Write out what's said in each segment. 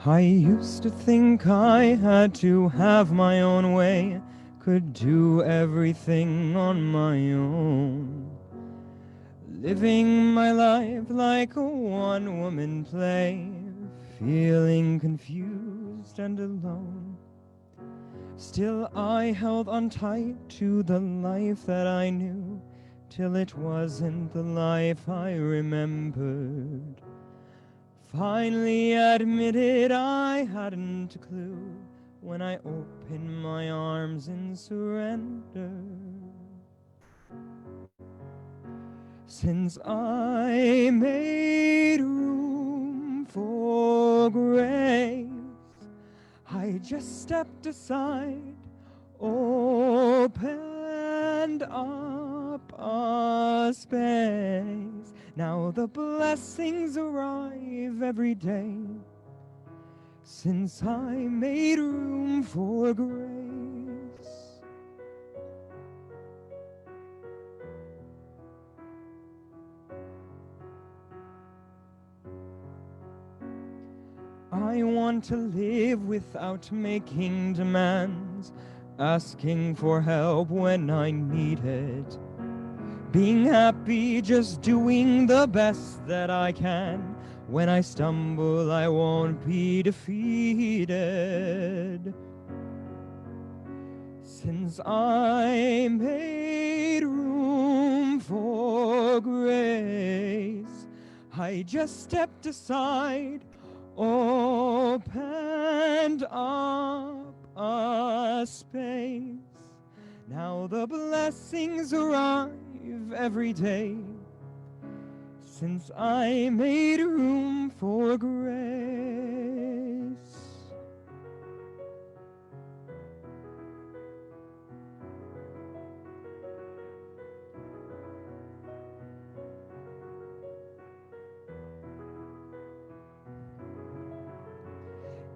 I used to think I had to have my own way, could do everything on my own. Living my life like a one-woman play, feeling confused and alone. Still I held on tight to the life that I knew, till it wasn't the life I remembered. Finally admitted I hadn't a clue when I opened my arms in surrender. Since I made room for grace, I just stepped aside, opened up a space. Now the blessings arrive every day, since I made room for grace. I want to live without making demands, asking for help when I need it, being happy just doing the best that I can. When I stumble, I won't be defeated. Since I made room for grace, I just stepped aside, opened up a space. Now the blessings arrive every day, since I made room for grace.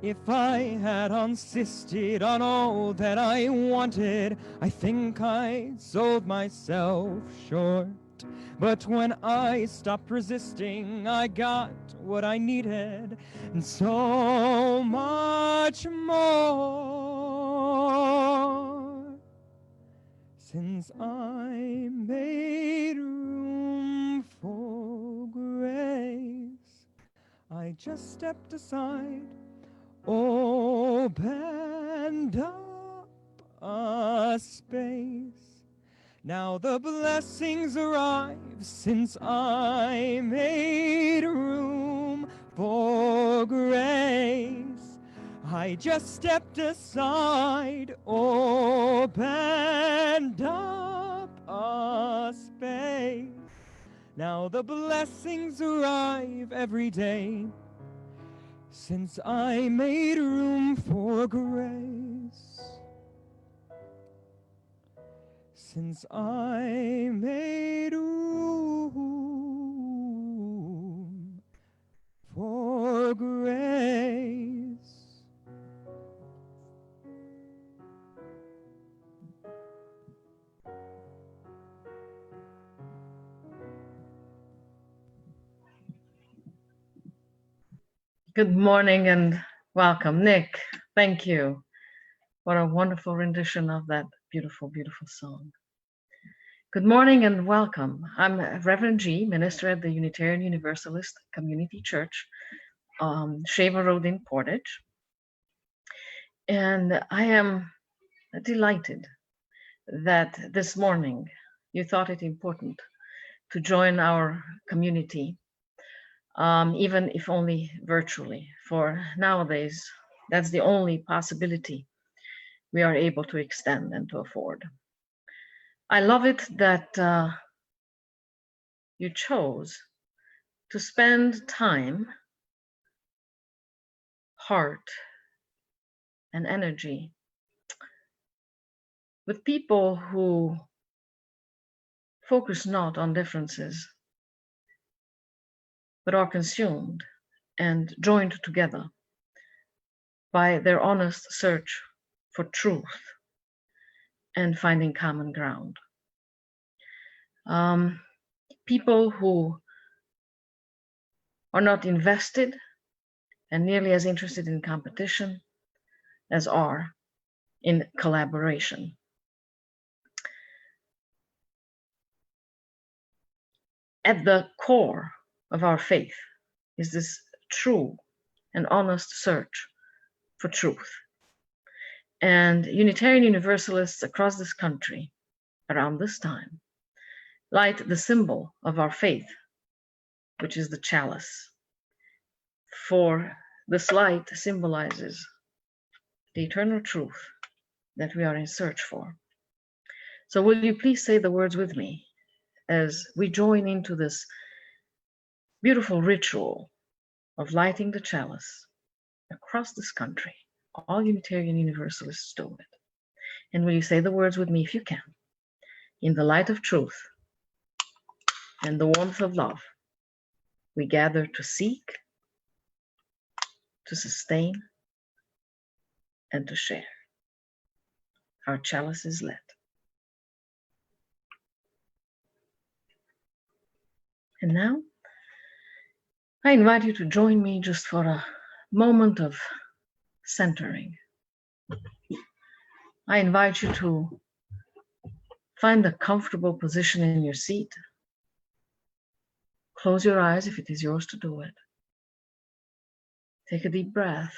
If I had insisted on all that I wanted, I think I sold myself short. But when I stopped resisting, I got what I needed, and so much more. Since I made room for grace, I just stepped aside, opened up a space. Now the blessings arrive, since I made room for grace. I just stepped aside, opened up a space. Now the blessings arrive every day, since I made room for grace. Since I made room for grace. Good morning and welcome, Nick. Thank you. What a wonderful rendition of that beautiful, beautiful song. Good morning and welcome. I'm Reverend G, minister at the Unitarian Universalist Community Church, Shaver Road in Portage. And I am delighted that this morning you thought it important to join our community, even if only virtually, for nowadays, that's the only possibility we are able to extend and to afford. I love it that you chose to spend time, heart, and energy with people who focus not on differences, but are consumed and joined together by their honest search for truth and finding common ground. People who are not invested and nearly as interested in competition as are in collaboration. At the core of our faith is this true and honest search for truth. And Unitarian Universalists across this country around this time light the symbol of our faith, which is the chalice. For this light symbolizes the eternal truth that we are in search for. So will you please say the words with me as we join into this beautiful ritual of lighting the chalice across this country. All Unitarian Universalists do it. And will you say the words with me if you can? In the light of truth and the warmth of love, we gather to seek, to sustain, and to share. Our chalice is lit. And now, I invite you to join me just for a moment of centering. I invite you to find a comfortable position in your seat. Close your eyes if it is yours to do it. Take a deep breath.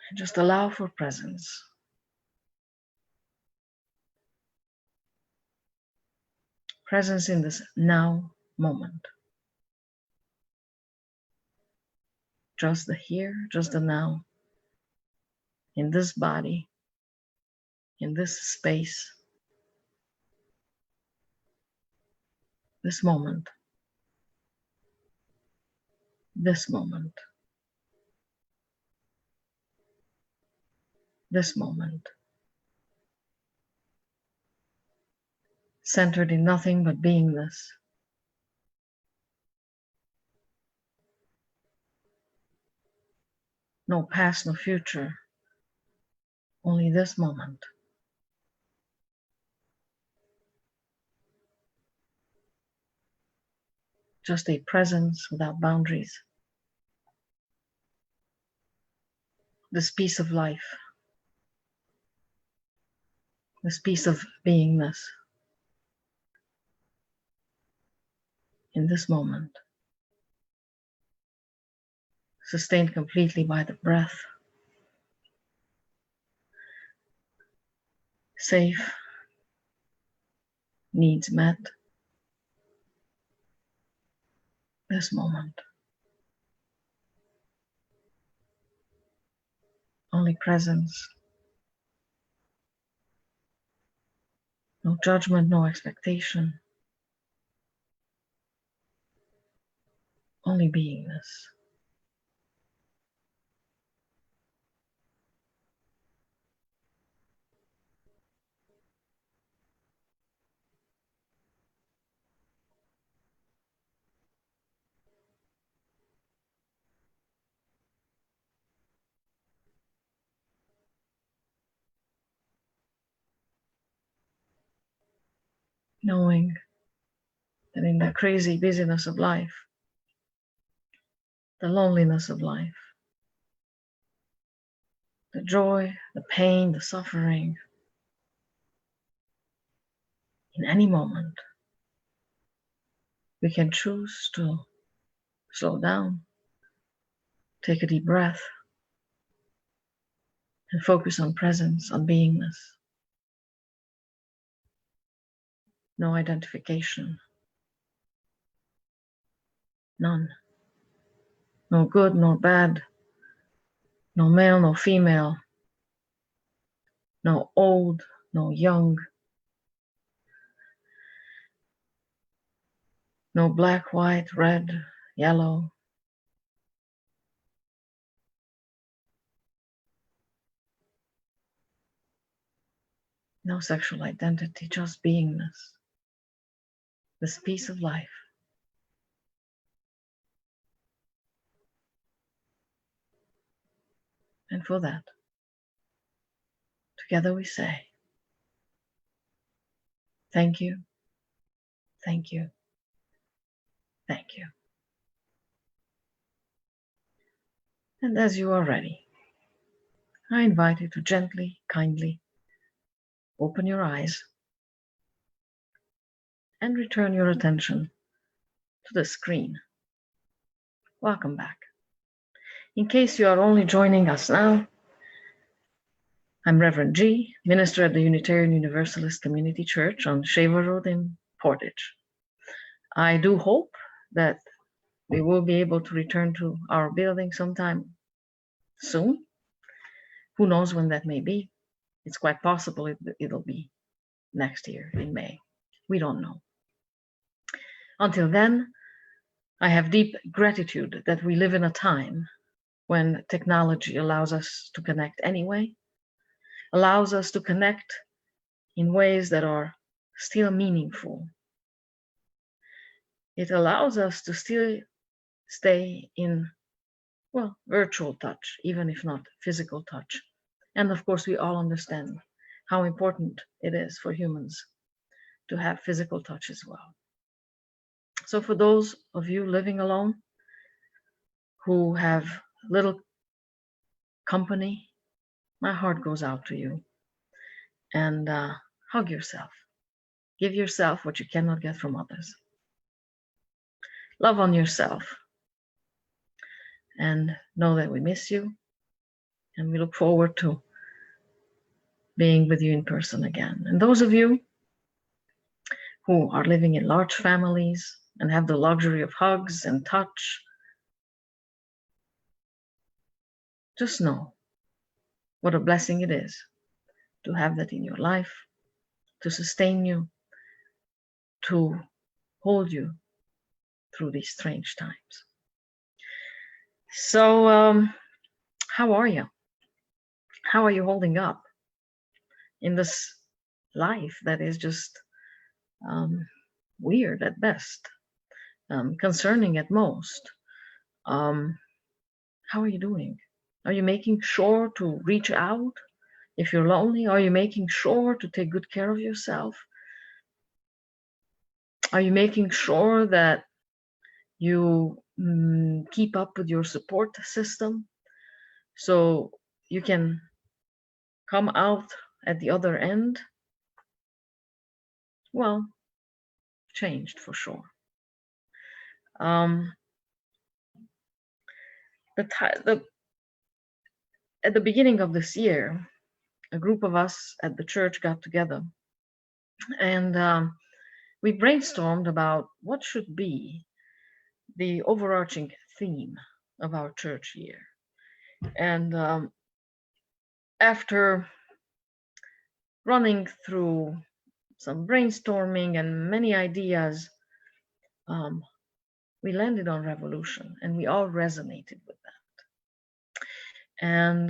And just allow for presence. Presence in this now moment. Just the here, just the now. In this body, in this space, this moment, this moment, this moment, centered in nothing but beingness. No past, no future, only this moment. Just a presence without boundaries. This piece of life, this piece of beingness in this moment, sustained completely by the breath, safe, needs met, this moment. Only presence, no judgment, no expectation, only beingness. Knowing that in the crazy busyness of life, the loneliness of life, the joy, the pain, the suffering, in any moment, we can choose to slow down, take a deep breath, and focus on presence, on beingness. No identification. None. No good, no bad. No male, no female. No old, no young. No black, white, red, yellow. No sexual identity, just beingness. This piece of life. And for that, together we say, thank you, Thank you. Thank you. And as you are ready, I invite you to gently, kindly open your eyes and return your attention to the screen. Welcome back. In case you are only joining us now, I'm Reverend G, minister at the Unitarian Universalist Community Church on Shaver Road in Portage. I do hope that we will be able to return to our building sometime soon. Who knows when that may be? It's quite possible it'll be next year in May. We don't know. Until then, I have deep gratitude that we live in a time when technology allows us to connect anyway, allows us to connect in ways that are still meaningful. It allows us to still stay in, well, virtual touch, even if not physical touch. And of course, we all understand how important it is for humans to have physical touch as well. So for those of you living alone who have little company, my heart goes out to you. And hug yourself. Give yourself what you cannot get from others. Love on yourself. And know that we miss you. And we look forward to being with you in person again. And those of you who are living in large families and have the luxury of hugs and touch, just know what a blessing it is to have that in your life, to sustain you, to hold you through these strange times. So, how are you? How are you holding up in this life that is just weird at best, concerning at most? How are you doing? Are you making sure to reach out if you're lonely? Are you making sure to take good care of yourself? Are you making sure that you keep up with your support system so you can come out at the other end? Well, changed for sure. At the beginning of this year, a group of us at the church got together and we brainstormed about what should be the overarching theme of our church year. And after running through some brainstorming and many ideas, we landed on revolution, and we all resonated with that. And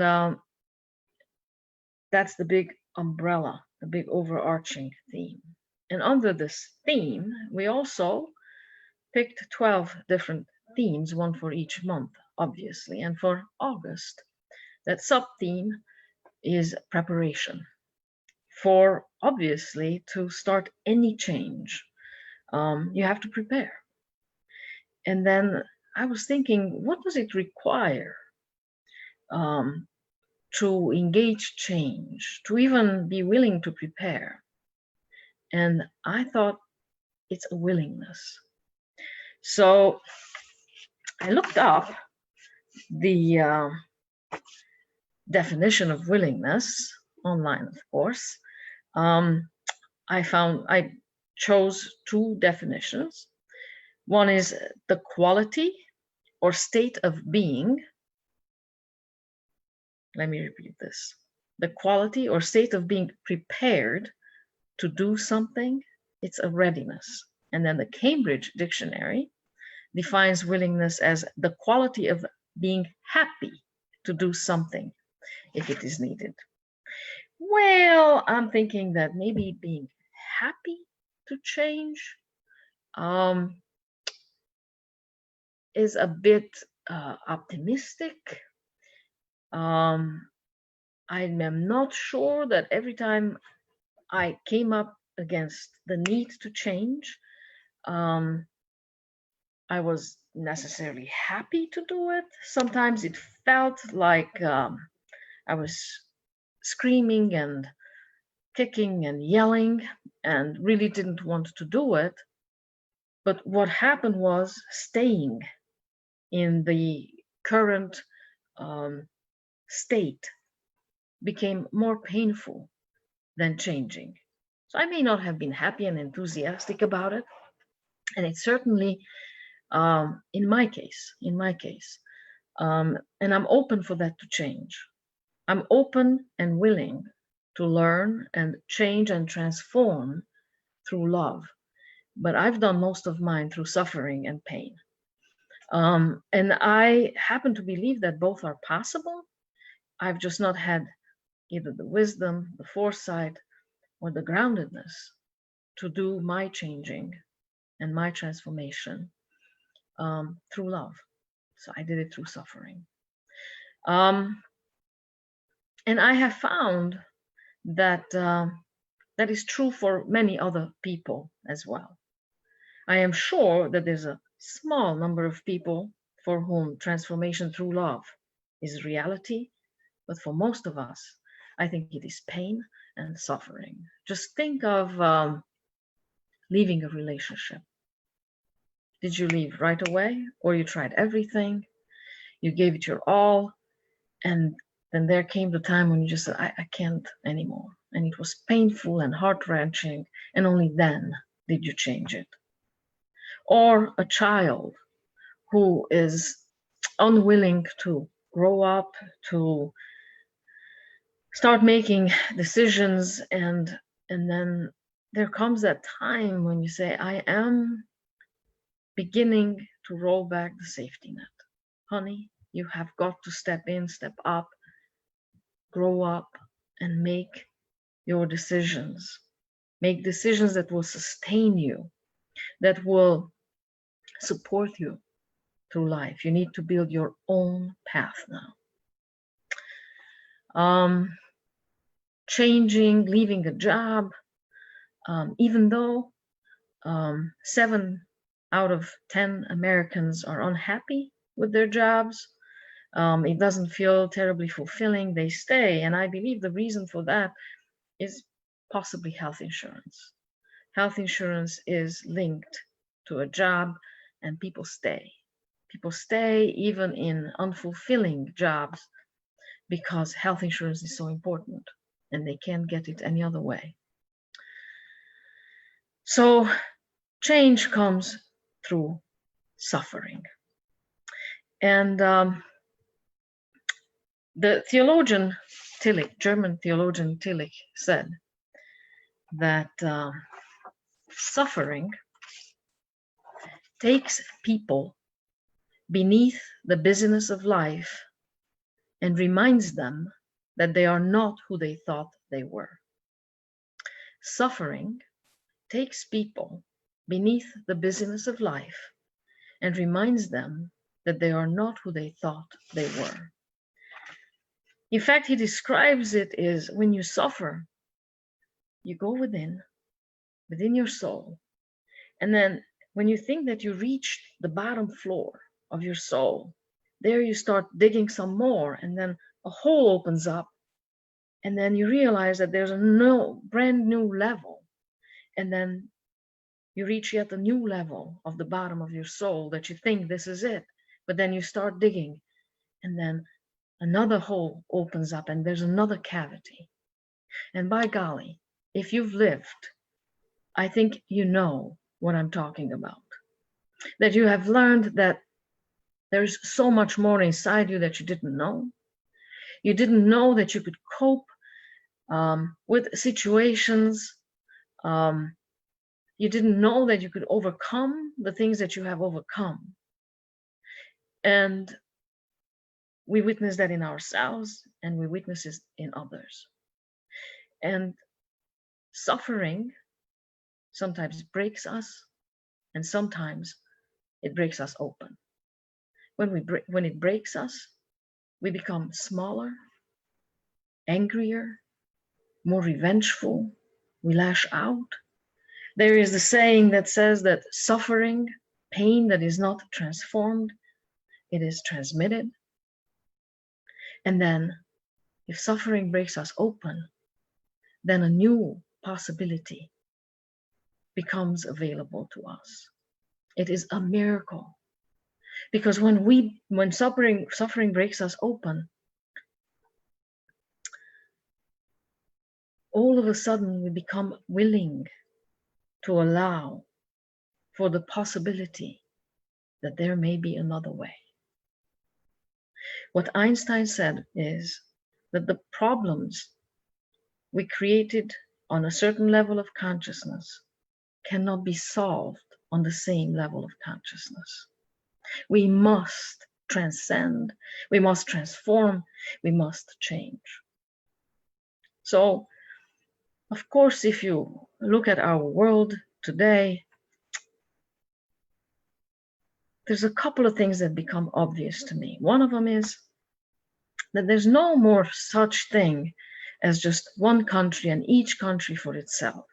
that's the big umbrella, the big overarching theme. And under this theme, we also picked 12 different themes, one for each month, obviously. And for August, that sub-theme is preparation. For, obviously, to start any change, you have to prepare. And then I was thinking, what does it require to engage change, to even be willing to prepare? And I thought it's a willingness. So I looked up the definition of willingness online, of course. I chose two definitions. One is the quality or state of being. Let me repeat this. The quality or state of being prepared to do something. It's a readiness. And then the Cambridge Dictionary defines willingness as the quality of being happy to do something if it is needed. Well, I'm thinking that maybe being happy to change is a bit optimistic. I am not sure that every time I came up against the need to change, Um, I was necessarily happy to do it. Sometimes it felt like I was screaming and kicking and yelling and really didn't want to do it. But what happened was staying in the current state became more painful than changing. So I may not have been happy and enthusiastic about it. And it certainly, in my case, and I'm open for that to change. I'm open and willing to learn and change and transform through love. But I've done most of mine through suffering and pain. And I happen to believe that both are possible. I've just not had either the wisdom, the foresight, or the groundedness to do my changing and my transformation through love. So I did it through suffering. And I have found that that is true for many other people as well. I am sure that there's a small number of people for whom transformation through love is reality, but for most of us, I think it is pain and suffering. Just think of leaving a relationship. Did you leave right away, or you tried everything, you gave it your all, and then there came the time when you just said, I can't anymore. And it was painful and heart-wrenching, and only then did you change it. Or a child who is unwilling to grow up, to start making decisions, and then there comes that time when you say, I am beginning to roll back the safety net. Honey, you have got to step in, step up, grow up, and make your decisions. Make decisions that will sustain you, that will support you through life. You need to build your own path now. Changing, leaving a job, even though 7 out of 10 Americans are unhappy with their jobs, it doesn't feel terribly fulfilling, they stay. And I believe the reason for that is possibly health insurance. Health insurance is linked to a job, and people stay. People stay even in unfulfilling jobs because health insurance is so important and they can't get it any other way. So change comes through suffering. And the theologian Tillich, German theologian Tillich, said that suffering takes people beneath the busyness of life and reminds them that they are not who they thought they were. Suffering takes people beneath the busyness of life and reminds them that they are not who they thought they were. In fact, he describes it as when you suffer, you go within your soul, and then when you think that you reached the bottom floor of your soul, there you start digging some more, and then a hole opens up, and then you realize that there's a brand new level, and then you reach yet a new level of the bottom of your soul that you think this is it, but then you start digging, and then another hole opens up, and there's another cavity. And by golly, if you've lived, I think you know what I'm talking about. That you have learned that there's so much more inside you that you didn't know. You didn't know that you could cope with situations. You didn't know that you could overcome the things that you have overcome. And we witness that in ourselves, and we witness it in others. And suffering sometimes breaks us, and sometimes it breaks us open. When it breaks us, we become smaller, angrier, more revengeful. We lash out. There is the saying that says that suffering, pain that is not transformed, it is transmitted. And then if suffering breaks us open, then a new possibility becomes available to us. It is a miracle. Because when suffering breaks us open, all of a sudden we become willing to allow for the possibility that there may be another way. What Einstein said is that the problems we created on a certain level of consciousness cannot be solved on the same level of consciousness. We must transcend, we must transform, we must change. So, of course, if you look at our world today, there's a couple of things that become obvious to me. One of them is that there's no more such thing as just one country and each country for itself.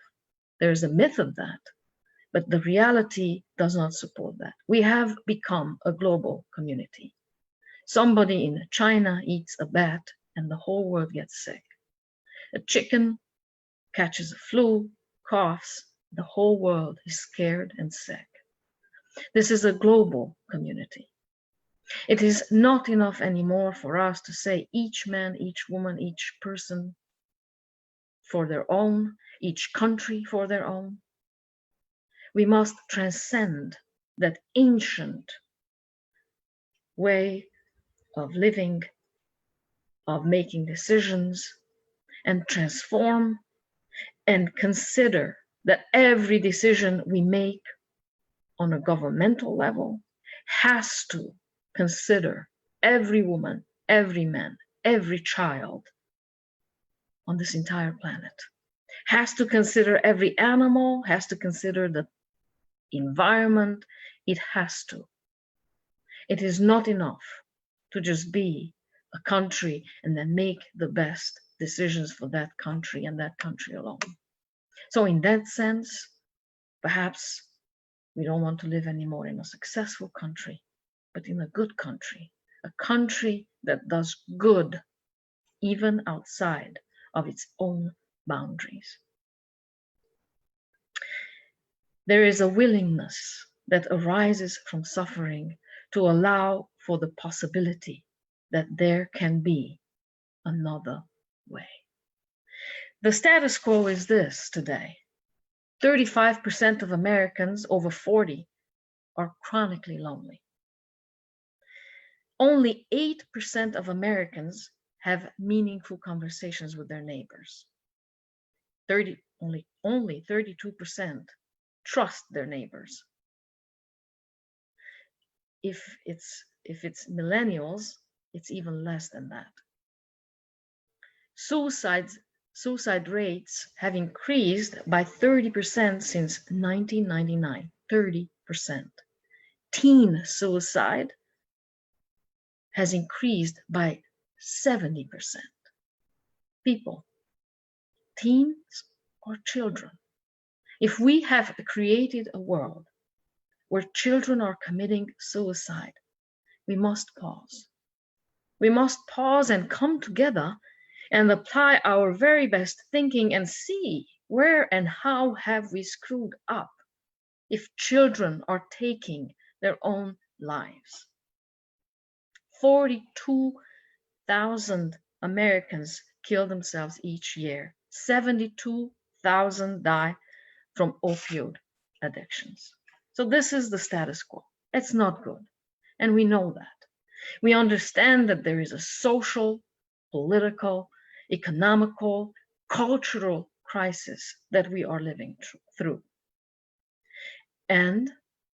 There's a myth of that, but the reality does not support that. We have become a global community. Somebody in China eats a bat and the whole world gets sick. A chicken catches a flu, coughs, the whole world is scared and sick. This is a global community. It is not enough anymore for us to say each man, each woman, each person for their own, each country for their own. We must transcend that ancient way of living, of making decisions, and transform and consider that every decision we make on a governmental level has to consider every woman, every man, every child on this entire planet, has to consider every animal, has to consider the environment. It has to. It is not enough to just be a country and then make the best decisions for that country and that country alone. So in that sense, perhaps we don't want to live anymore in a successful country, but in a good country, a country that does good even outside of its own boundaries. There is a willingness that arises from suffering to allow for the possibility that there can be another way. The status quo is this today. 35% of Americans over 40 are chronically lonely. Only 8% of Americans have meaningful conversations with their neighbors. Only 32% trust their neighbors. If it's millennials, it's even less than that. Suicide rates have increased by 30% since 1999, 30%. Teen suicide has increased by 70%. People, teens or children, if we have created a world where children are committing suicide, we must pause. We must pause and come together and apply our very best thinking and see where and how have we screwed up if children are taking their own lives. 42,000 Americans kill themselves each year. 72,000 die from opioid addictions. So this is the status quo. It's not good. And we know that. We understand that there is a social, political, economical, cultural crisis that we are living through. And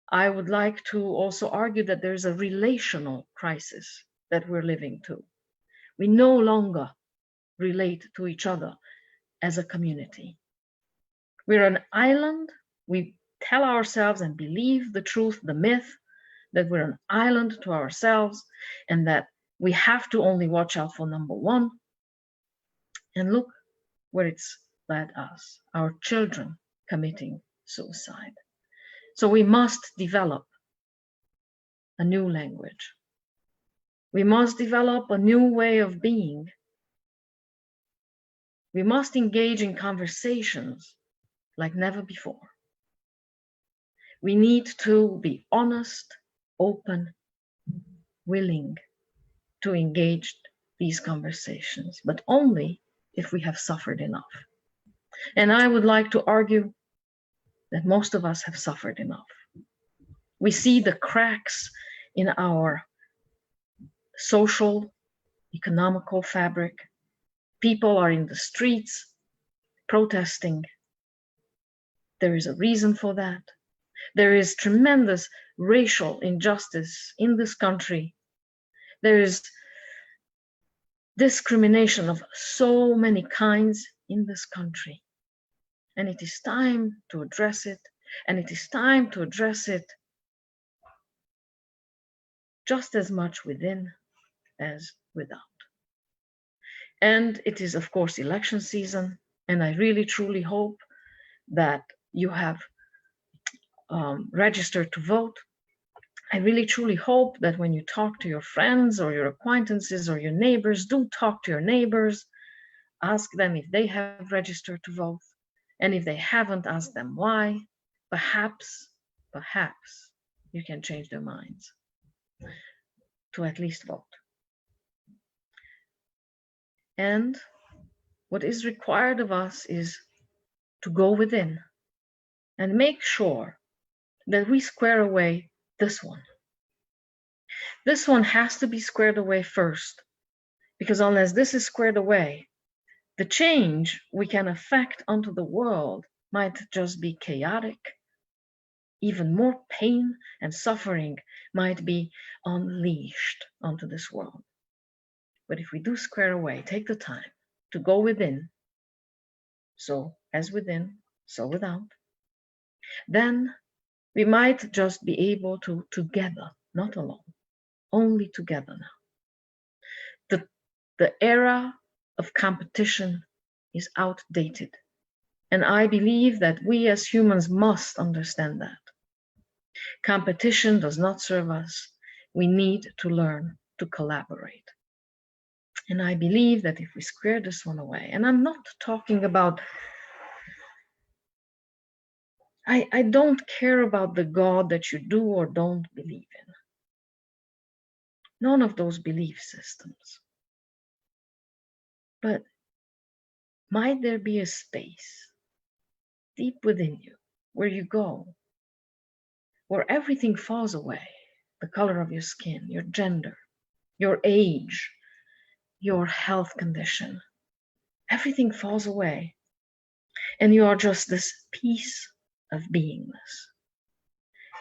I would like to also argue that there's a relational crisis that we're living through. We no longer relate to each other as a community. We're an island. We tell ourselves and believe the truth, the myth, that we're an island to ourselves and that we have to only watch out for number one. And look where it's led us, our children committing suicide. So we must develop a new language. We must develop a new way of being. We must engage in conversations like never before. We need to be honest, open, willing to engage these conversations, but only if we have suffered enough. And I would like to argue that most of us have suffered enough. We see the cracks in our social, economical fabric. People are in the streets protesting. There is a reason for that. There is tremendous racial injustice in this country. There is discrimination of so many kinds in this country. And it is time to address it. And it is time to address it just as much within as without. And it is, of course, election season. And I really, truly hope that you have registered to vote. I really, truly hope that when you talk to your friends or your acquaintances or your neighbors, do talk to your neighbors. Ask them if they have registered to vote. And if they haven't, ask them why. Perhaps you can change their minds to at least vote. And what is required of us is to go within and make sure that we square away this one. This one has to be squared away first, because unless this is squared away, the change we can affect onto the world might just be chaotic. Even more pain and suffering might be unleashed onto this world. But if we do square away, take the time to go within, so as within, so without, then we might just be able to together, not alone, only together now. The era of competition is outdated. And I believe that we as humans must understand that. Competition does not serve us. We need to learn to collaborate. And I believe that if we square this one away, and I'm not talking about, I don't care about the God that you do or don't believe in. None of those belief systems. But might there be a space deep within you where you go, where everything falls away, the color of your skin, your gender, your age, your health condition, everything falls away, and you are just this piece of beingness.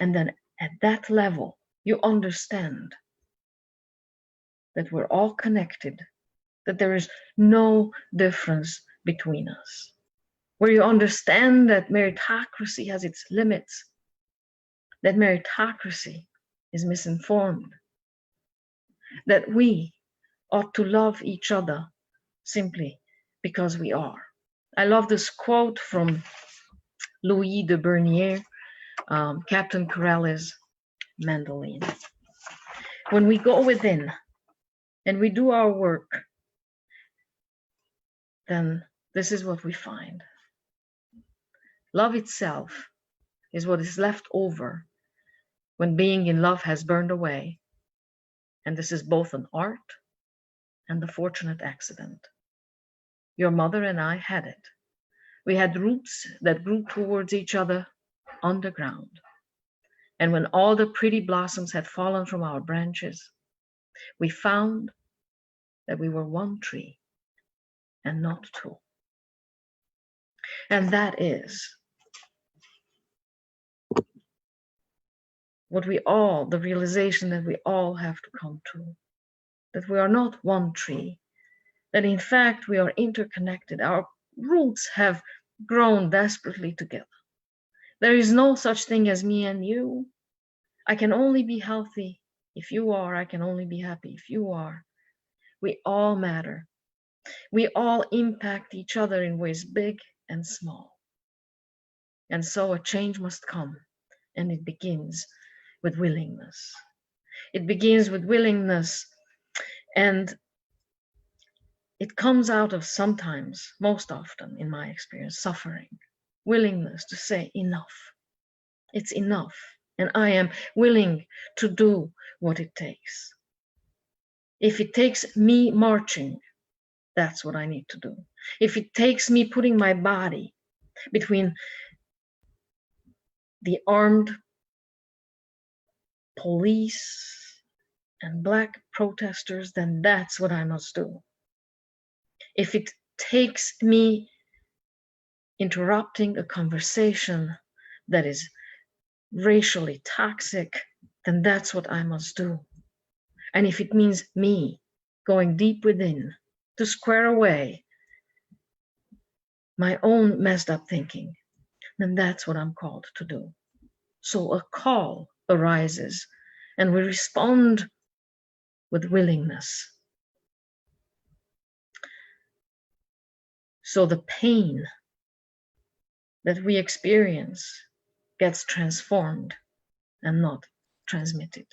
And then at that level, you understand that we're all connected, that there is no difference between us, where you understand that meritocracy has its limits, that meritocracy is misinformed, that we ought to love each other simply because we are. I love this quote from Louis de Bernier, Captain Corelli's Mandolin. When we go within and we do our work, then this is what we find. Love itself is what is left over when being in love has burned away. And this is both an art and a fortunate accident. Your mother and I had it. We had roots that grew towards each other underground. And when all the pretty blossoms had fallen from our branches, we found that we were one tree and not two. And that is what the realization that we all have to come to, that we are not one tree, that in fact we are interconnected. Our roots have grown desperately together. There is no such thing as me and you. I can only be healthy if you are. I can only be happy if you are. We all matter. We all impact each other in ways big and small. And so a change must come, and it begins with willingness. It begins with willingness, and it comes out of sometimes, most often in my experience, suffering, willingness to say enough. It's enough, and I am willing to do what it takes. If it takes me marching, that's what I need to do. If it takes me putting my body between the armed police and black protesters, then that's what I must do. If it takes me interrupting a conversation that is racially toxic, then that's what I must do. And if it means me going deep within to square away my own messed up thinking, then that's what I'm called to do. So a call arises, and we respond with willingness. So the pain that we experience gets transformed and not transmitted.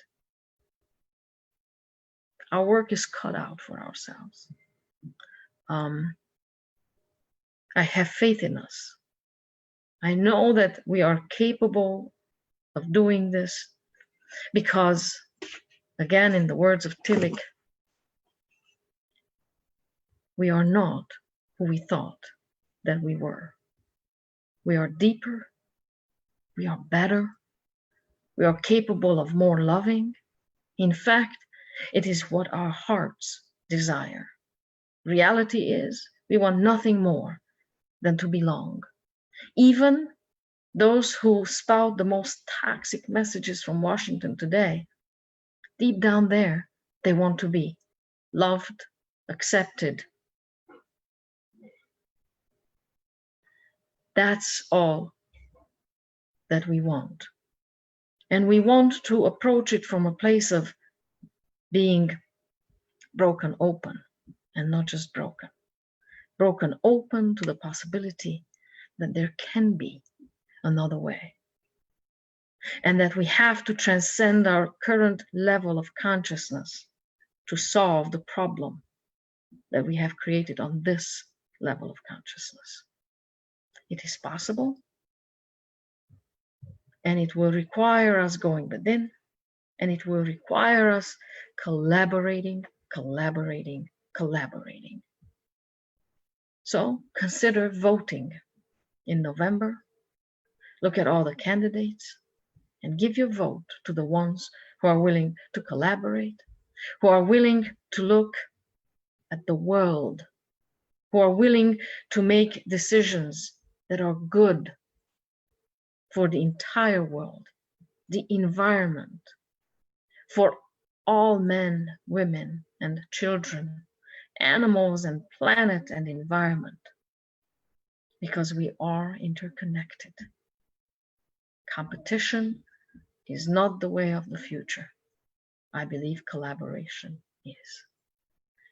Our work is cut out for ourselves. I have faith in us. I know that we are capable of doing this because, again, in the words of Tillich, we are not who we thought that we were. We are deeper, we are better, we are capable of more loving. In fact, it is what our hearts desire. Reality is, we want nothing more than to belong. Even those who spout the most toxic messages from Washington today, deep down there, they want to be loved, accepted. That's all that we want. And we want to approach it from a place of being broken open, and not just broken. Broken open to the possibility that there can be another way. And that we have to transcend our current level of consciousness to solve the problem that we have created on this level of consciousness. It is possible, and it will require us going within, and it will require us collaborating. So consider voting in November. Look at all the candidates and give your vote to the ones who are willing to collaborate, who are willing to look at the world, who are willing to make decisions that are good for the entire world, the environment, for all men, women, and children, animals and planet and environment, because we are interconnected. Competition is not the way of the future. I believe collaboration is.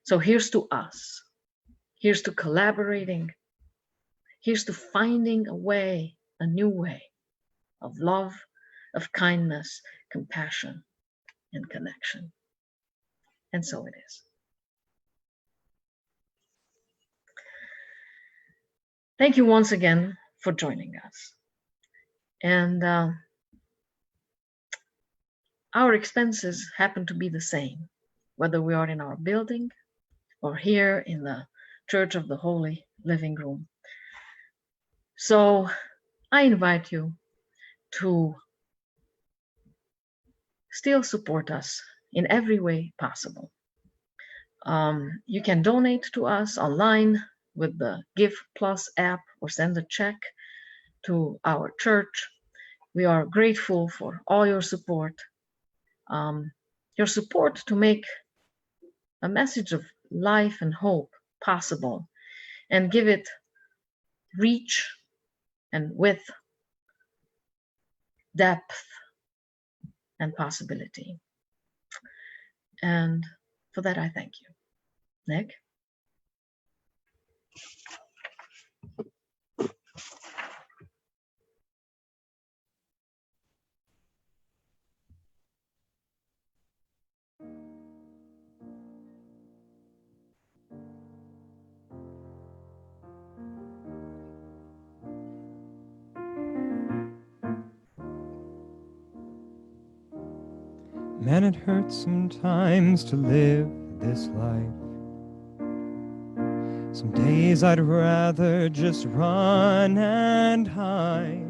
So here's to us. Here's to collaborating. Here's to finding a way, a new way of love, of kindness, compassion, and connection. And so it is. Thank you once again for joining us. And our expenses happen to be the same, whether we are in our building or here in the Church of the Holy Living Room. So I invite you to still support us in every way possible. You can donate to us online with the Give Plus app or send a check to our church. We are grateful for all your support to make a message of life and hope possible and give it reach and width, depth, and possibility. And for that, I thank you. Nick? Man, it hurts sometimes to live this life. Some days I'd rather just run and hide.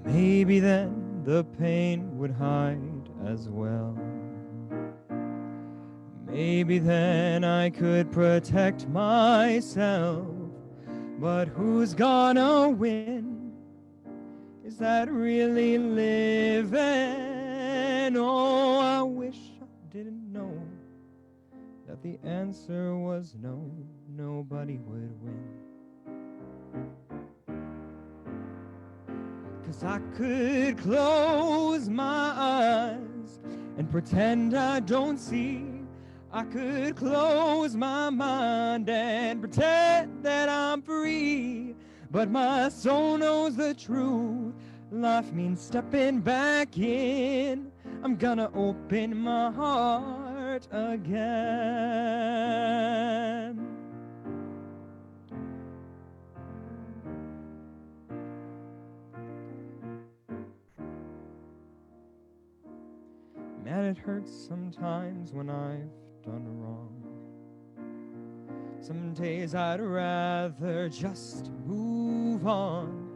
Maybe then the pain would hide as well. Maybe then I could protect myself. But who's gonna win? Is that really living? Oh, I wish I didn't know that the answer was no, nobody would win. 'Cause I could close my eyes and pretend I don't see. I could close my mind and pretend that I'm free. But my soul knows the truth. Life means stepping back in. I'm gonna open my heart again. Man, it hurts sometimes when I've done wrong. Some days I'd rather just move on.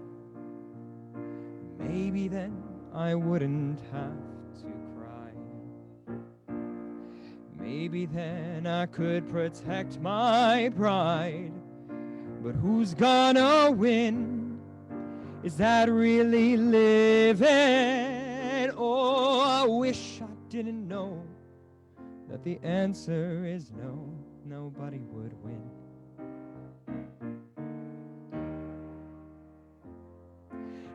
Maybe then I wouldn't have to cry. Maybe then I could protect my pride. But who's gonna win? Is that really living? Oh, I wish I didn't know that the answer is no, nobody would win.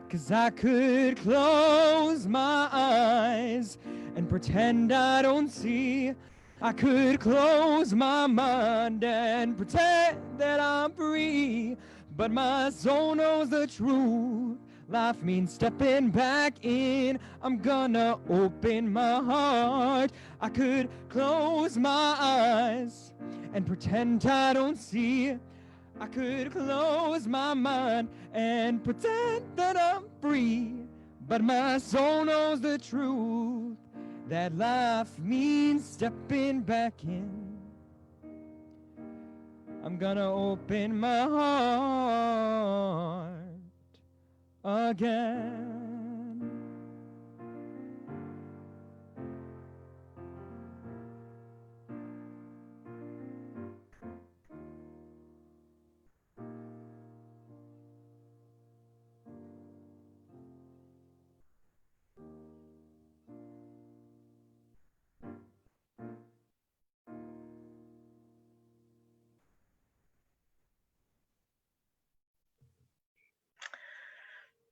'Cause I could close my eyes and pretend I don't see. I could close my mind and pretend that I'm free. But my soul knows the truth. Life means stepping back in. I'm gonna open my heart. I could close my eyes and pretend I don't see. I could close my mind and pretend that I'm free. But my soul knows the truth, that life means stepping back in. I'm gonna open my heart again.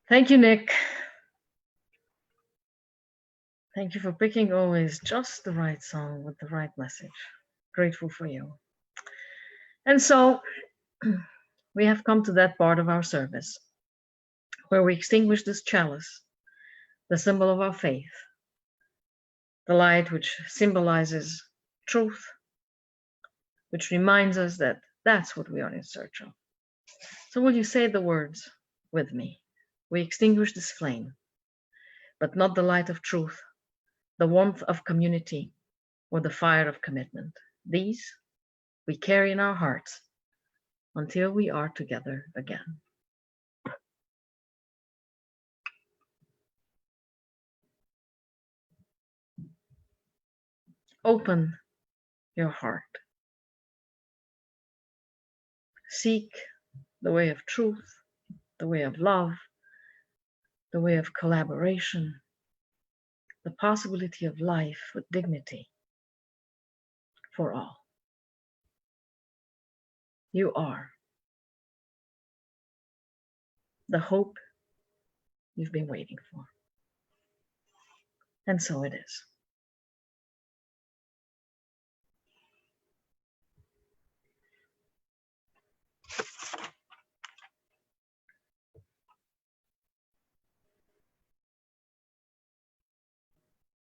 Thank you, Nick. Thank you for picking always just the right song with the right message. Grateful for you. And so we have come to that part of our service where we extinguish this chalice, the symbol of our faith, the light which symbolizes truth, which reminds us that that's what we are in search of. So will you say the words with me? We extinguish this flame, but not the light of truth, the warmth of community, or the fire of commitment. These we carry in our hearts until we are together again. Open your heart. Seek the way of truth, the way of love, the way of collaboration, the possibility of life with dignity for all. You are the hope you've been waiting for. And so it is.